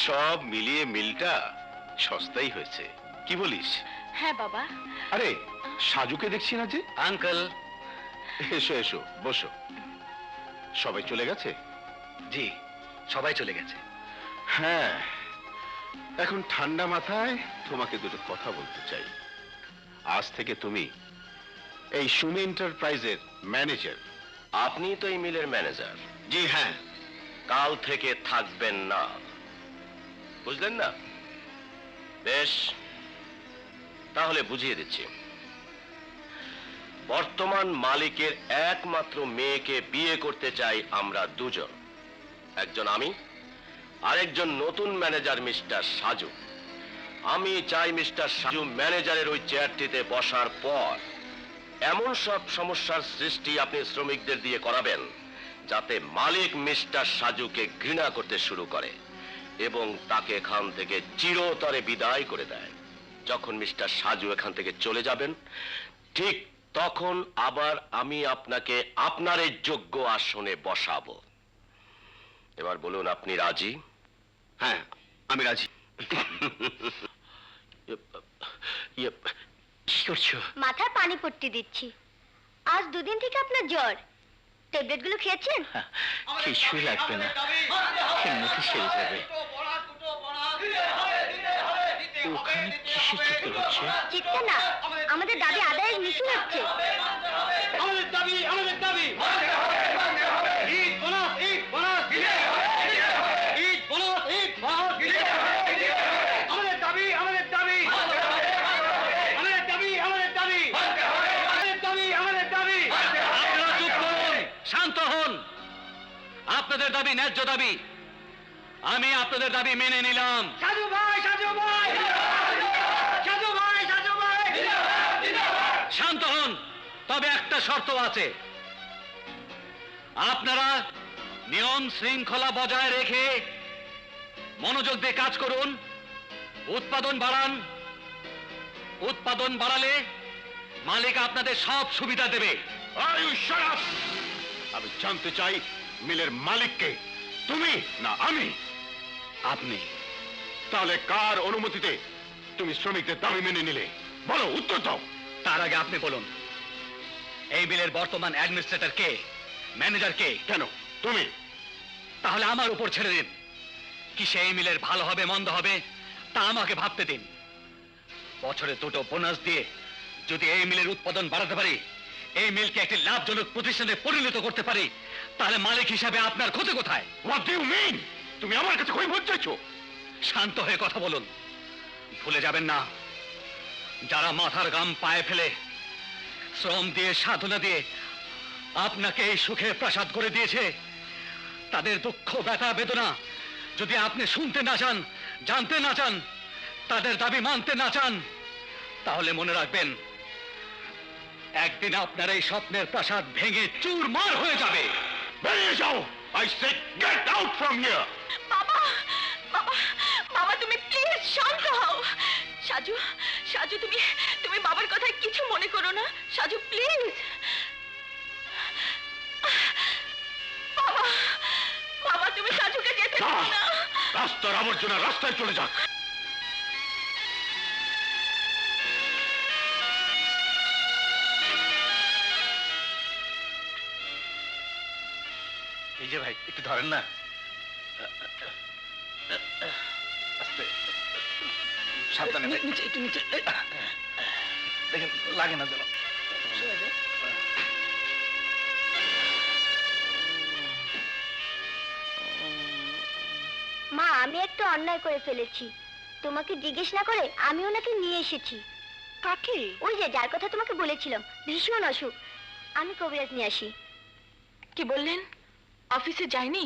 সব মিলিয়ে মিলটা সস্তাই হয়েছে, কি বলিস? হ্যাঁ বাবা। আরে সাজুকে দেখছি না যে। আঙ্কেল, এসো এসো, বসো। সবাই চলে গেছে? জি সবাই চলে গেছে। হ্যাঁ, এখন ঠান্ডা মাথায় তোমাকে দুটো কথা বলতে চাই। আজ থেকে তুমি এই সুমি এন্টারপ্রাইজের ম্যানেজার। আপনি তো এই মিলের ম্যানেজার। জি হ্যাঁ। কাল থেকে থাকবেন না, বুঝলেন না? বেশ, তাহলে বুঝিয়ে দিচ্ছি। বর্তমান মালিকের একমাত্র মেয়েকে বিয়ে করতে চাই আমরা দুজন, একজন আমি, আরেকজন নতুন ম্যানেজার মিস্টার সাজু। আমি চাই মিস্টার সাজু ম্যানেজারের ওই চেয়ারটিতে বসার পর এমন সব সমস্যার সৃষ্টি আপনি শ্রমিকদের দিয়ে করাবেন যাতে মালিক মিস্টার সাজুকে ঘৃণা করতে শুরু করে এবং তাকে এখান থেকে চিরতরে বিদায় করে দেয়। যখন মিস্টার সাজু এখান থেকে চলে যাবেন, ঠিক তখন আবার আমি আপনাকে আপনার এই যোগ্য আসনে বসাবো। এবার বলুন, আপনি রাজি? হ্যাঁ, আমি রাজি। কি করছো? মাথায় পানি পট্টি দিচ্ছি। আজ দুদিন থেকে আপনার জ্বর, ট্যাবলেটগুলো খেয়েছেন? কিছুই লাগবে না, এমনিতে সেরে যাবে। ওখানে কিসের চিৎকার হচ্ছে? চিৎকার না, আমাদের দাবি আদায়ের মিছিল হচ্ছে। আমাদের দাবি, আমাদের দাবি। Eid bonus, Eid bonus. Eid bonus, Eid bonus. আমাদের দাবি, আমাদের দাবি। আমাদের দাবি, আমাদের দাবি। আমাদের দাবি, আমাদের দাবি। আপনারা চুপ করুন, শান্ত হন। আপনাদের দাবি ন্যায্য দাবি, আমি আপনাদের দাবি মেনে নিলাম। সাজু ভাই, সাজু ভাই। সাজু ভাই, সাজু ভাই। শান্ত হন, তবে একটা শর্ত আছে। আপনারা নিয়ম শৃঙ্খলা বজায় রেখে মনোযোগ দিয়ে কাজ করুন, উৎপাদন বাড়ান। উৎপাদন বাড়ালে মালিক আপনাদের সব সুবিধা দেবে। আমি জানতে চাই মিলের মালিককে, তুমি না আমি? আপনি। তাহলে কার অনুমতিতে তুমি শ্রমিকদের দাবি মেনে নিলে? বলো, উত্তর দাও। তার আগে আপনি বলুন, এই মিলের বর্তমান অ্যাডমিনিস্ট্রেটর কে, ম্যানেজার কে? কেন তুমি? তাহলে আমার উপর ছেড়ে দিন। কি সেই মিলের ভালো হবে মন্দ হবে তা আমাকে ভাবতে দিন। বছরে দুটো বোনাস দিয়ে যদি এই মিলের উৎপাদন বাড়াতে পারি, এই মিলকে একটি লাভজনক প্রতিষ্ঠানে পরিণত করতে পারি, তাহলে মালিক হিসাবে আপনার ক্ষতি কোথায়? What do you mean? তুমি আমার কাছে কই ভোট চাইছো? শান্ত হয়ে কথা বলুন। ভুলে যাবেন না, যারা মাথার ঘাম পায়ে ফেলে শ্রম দিয়ে সাধনা দিয়ে আপনাকে এই সুখের প্রাসাদ করে দিয়েছে, তাদের দুঃখ ব্যথা বেদনা যদি আপনি শুনতে না চান, জানতে না চান, তাদের দাবি মানতে না চান, তাহলে মনে রাখবেন একদিন আপনার এই স্বপ্নের প্রাসাদ ভেঙে চুরমার হয়ে যাবে। বেরিয়ে যাও! I said get out from here! বাবা, বাবা, বাবা তুমি প্লিজ শান্ত হও। সাজু, সাজু তুমি তুমি বাবার কথায় কিছু মনে করো না। সাজু প্লিজ। বাবা, বাবা তুমি সাজুকে যেতে দাও না। রাস্তার আবর্জনা রাস্তায় চলে যাক। এই যে ভাই, একটু ধরেন না। আস্তে, সাবধানে ভাই। নিচে, একটু নিচে দেখেন, লাগে না যেন। মা, আমি একটা অন্যায় করে ফেলেছি। তোমাকে জিজ্ঞেস না করে আমি ওনাকে নিয়ে এসেছি। কাকে? ওই যে যার কথা তোমাকে বলেছিলাম, ভীষণ অসুখ। আমি কবিরাজ নিয়ে আসি। কি বললেন? অফিসে যায়নি?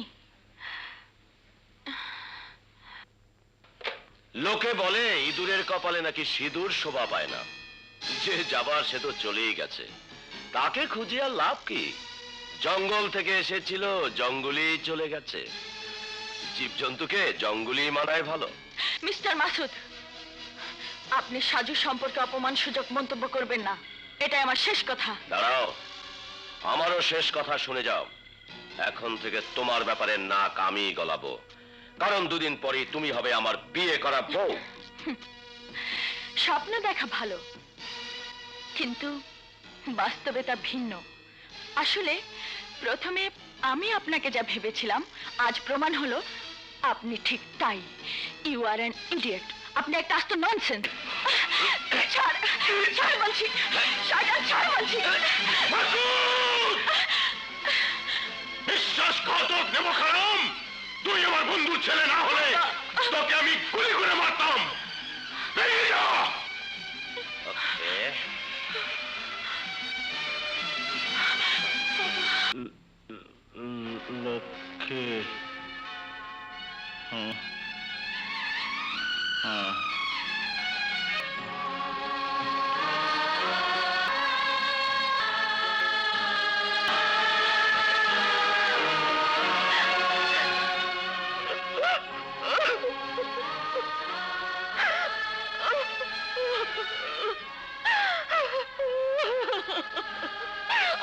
লোকে বলে ইঁদুরের কপালে নাকি সিঁদুর শোভা পায় না। যে যাবার সে তো চলেই গেছে, তাকে খুঁজে আর লাভ কি? জঙ্গল থেকে এসেছিল, জঙ্গলেই চলে গেছে। জীবজন্তুকে জঙ্গলই মানায় ভালো। মিস্টার মাসুদ, আপনি সাজু সম্পর্কে অপমান সূচক মন্তব্য করবেন না। এটাই আমার শেষ কথা। দাঁড়াও, আমারও শেষ কথা শুনে যাও। এখন থেকে তোমার ব্যাপারে নাক আমি গলাবো, কারণ দুদিন পরে তুমি হবে আমার বিয়ে করা বউ। স্বপ্ন দেখা ভালো, কিন্তু বাস্তবে তা ভিন্ন। আসলে প্রথমে আমি আপনাকে যা ভেবেছিলাম, আজ প্রমাণ হলো আপনি ঠিক তাই। You are an idiot. আপনি একটা আস্ত ননসেন্স। ছাড়, ছাড় বলছি, ছাড় বলছি। বিশ্বাসঘাতক দেবখারাম, তুই আমার বন্ধুর ছেলে না হলে তোকে আমি গুলি করে মারতাম। বেরিয়ে যা। ওকে, লক্ষ্মী।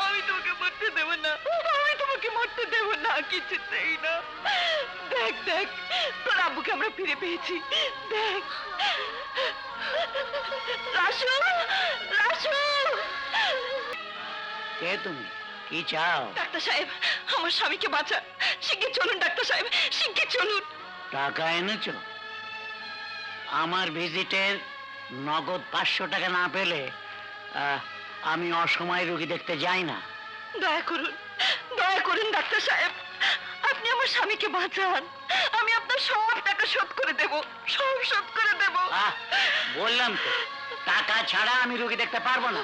আমি তোমাকে মরতে দেব না, আমি তোমাকে মরতে দেব না, কিছুতেই না। দেখ দেখ, তোর আব্বুকে আমরা ফিরে পেয়েছি। দেখ রাসু, রাসু। কে তুমি? কি চাও? ডাক্তার সাহেব, আমার স্বামীকে বাঁচান। শিগগির চলুন ডাক্তার সাহেব, শিগগির চলুন। টাকা এনেছো? আমার ভিজিটের নগদ 500 টাকা না পেলে আমি অসময়ে রোগী দেখতে যাই না। দয়া করুন ডাক্তার সাহেব, আপনি আমার স্বামীকে বাঁচান। আমি আপনার সব টাকা শোধ করে দেব, সব শোধ করে দেব। বললাম তো, টাকা ছাড়া আমি রোগী দেখতে পারবো না।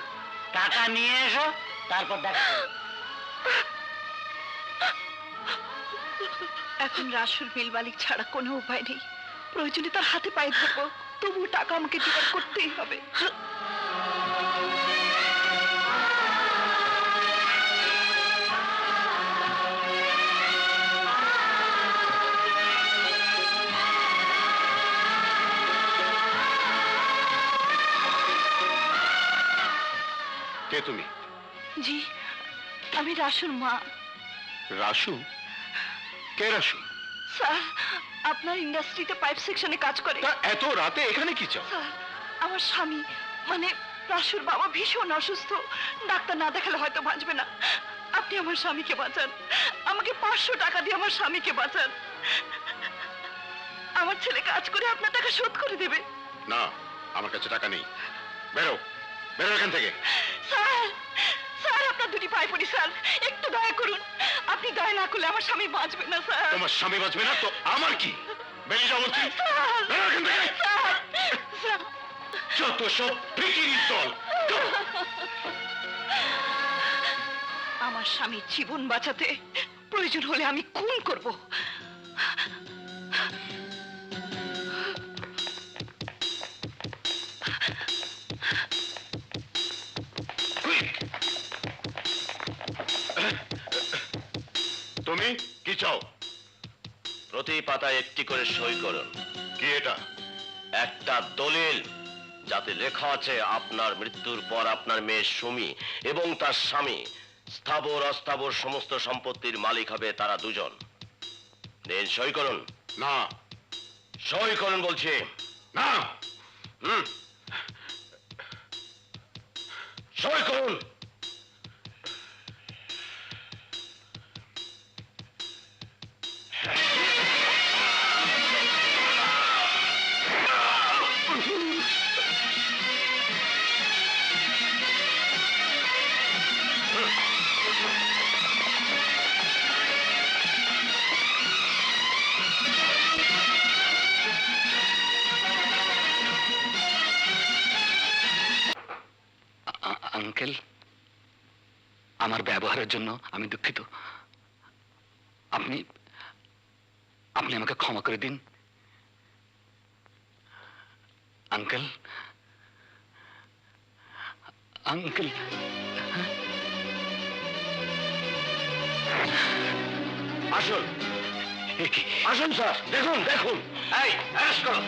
টাকা নিয়ে এসো, তারপর দেখা যাবে। এখন রাসুর মিল মালিক ছাড়া কোনো উপায় নেই। প্রয়োজনে তার হাতে পায়ে ধরবো, তবু টাকা আমাকে জোগাড় করতেই হবে। কে তুমি? জি, আমি রাসুর মা। রাসু? কে রাসু? স্যার, আপনার ইন্ডাস্ট্রিতে পাইপ সেকশনে কাজ করে। তা এত রাতে এখানে কি চাও? স্যার, আমার স্বামী মানে রাসুর বাবা ভীষণ অসুস্থ, ডাক্তার না দেখালে হয়তো বাঁচবে না। আপনি আমার স্বামীকে বাঁচান, আমাকে 500 টাকা দিয়ে আমার স্বামীকে বাঁচান। আমার ছেলে কাজ করে আপনার টাকা শোধ করে দেবে। না, আমার কাছে টাকা নেই। বেরো, বেরো এখান থেকে। স্যার, স্যার আপনার দুটি পায়ে পড়ি স্যার, একটু দয়া করুন। আপনি দয়া না করলে আমার স্বামী বাঁচবে না স্যার। তোমার স্বামী বাঁচবে না তো আমার কি? বেরিয়ে যাও বলছি। স্যার, বেরো এখান থেকে। Sir, sir. যত সব ফিকিরির দল। আমার স্বামীর জীবন বাঁচাতে প্রয়োজন হলে আমি খুন করব। তুমি কি চাও? প্রতি পাতায় একটি করে সই করুন। কি এটা? একটা দলিল, যাতে লেখা আছে আপনার মৃত্যুর পর আপনার মেয়ে সুমি এবং তার স্বামী স্থাবর অস্থাবর সমস্ত সম্পত্তির মালিক হবে তারা দুজন। দিন সই করুন। না। সই করুন বলছি। না। সই করুন। আঙ্কেল, আমার ব্যবহারের জন্য আমি দুঃখিত। আপনি আপনি আমাকে ক্ষমা করে দিন আঙ্কেল। আঙ্কেল, আসুন, এ কি? আসুন স্যার, দেখুন দেখুন। এই অ্যারেস্ট করো।